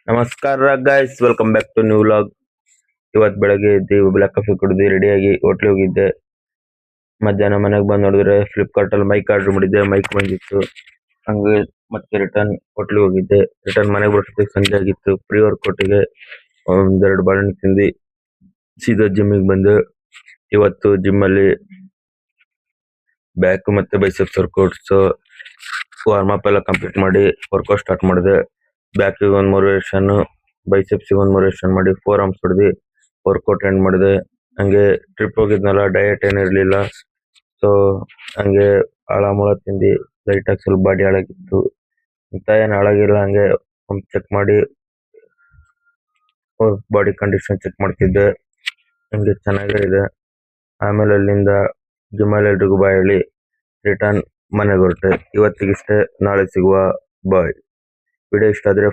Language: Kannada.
ನಮಸ್ಕಾರ guys, welcome back to new vlog. ಇವತ್ತು ಬೆಳಗ್ಗೆ ಎದ್ದು ಬ್ಲಾಕ್ ಕಾಫಿ ಕುಡಿದು ರೆಡಿಯಾಗಿ ಹೋಟ್ಲಿಗೆ ಹೋಗಿದ್ದೆ. ಮಧ್ಯಾಹ್ನ ಮನೆಗೆ ಬಂದು ನೋಡಿದ್ರೆ ಫ್ಲಿಪ್ಕಾರ್ಟ್ ಅಲ್ಲಿ ಮೈಕ್ ಆರ್ಡರ್ ಮಾಡಿದ್ದೆ, ಮೈಕ್ ಬಂದಿತ್ತು. ಹಂಗೆ ಮತ್ತೆ ರಿಟರ್ನ್ ಹೋಟ್ಲಿಗೆ ಹೋಗಿದ್ದೆ. ರಿಟರ್ನ್ ಮನೆಗೆ ಬರೋಷ್ಟೊತ್ತಿಗೆ ಸಂಜೆ ಆಗಿತ್ತು. ಪ್ರೀ ವರ್ಕೌಟ್ಗೆ ಒಂದೆರಡು ಬಾಳೆಹಣ್ಣು ತಿಂದು ಸೀದಾ ಜಿಮ್ಮಿಗೆ ಬಂದೆ. ಇವತ್ತು ಜಿಮ್ ಅಲ್ಲಿ ಬ್ಯಾಕ್ ಮತ್ತೆ ಬೈಸೆಪ್ಸ್ ವರ್ಕೌಟ್ಸ್ ವಾರ್ಮ್ ಅಪ್ ಎಲ್ಲ ಕಂಪ್ಲೀಟ್ ಮಾಡಿ ವರ್ಕೌಟ್ ಸ್ಟಾರ್ಟ್ ಮಾಡಿದೆ. ಬ್ಯಾಕ್ ಗೆ ಒಂದು 3 ವೇರಿಯೇಷನ್, ಬೈಸೆಪ್ಸ್ ಗೆ ಒಂದು 3 ವೇರಿಯೇಷನ್ ಮಾಡಿ ಫೋರ್ ಆರ್ಮ್ಸ್ ಹೊಡೆದು ವರ್ಕೌಟ್ ಎಂಡ್ ಮಾಡಿದೆ. ಹಂಗೆ ಟ್ರಿಪ್ ಹೋಗಿದ್ನಲ್ಲ, ಡಯಟ್ ಏನು ಇರಲಿಲ್ಲ. ಸೊ ಹಂಗೆ ಆಳಮೂಳ ತಿಂದು ಲೈಟ್ ಆಗಿ ಸ್ವಲ್ಪ ಬಾಡಿ ಹಾಳಾಗಿತ್ತು ಅಂತ. ಏನು ಹಾಳಾಗಿಲ್ಲ, ಹಂಗೆ ಚೆಕ್ ಮಾಡಿ ಬಾಡಿ ಕಂಡೀಷನ್ ಚೆಕ್ ಮಾಡ್ತಿದ್ದೆ. ಹಂಗೆ ಚೆನ್ನಾಗೇ ಇದೆ. ಆಮೇಲೆ ಅಲ್ಲಿಂದ ಜಿಮ್ ಅಲ್ಲಿ ಎಲ್ರಿಗೂ ಬಾಯ್ ಹೇಳಿ ರಿಟರ್ನ್ ಮನೆಗೆ ಹೊರಟೆ. ಇವತ್ತಿಗಿಷ್ಟೇ, ನಾಳೆ ಸಿಗುವ. ಬಾಯ್. ವಿಡಿಯೋ ಇಷ್ಟ ಆದ್ರೆ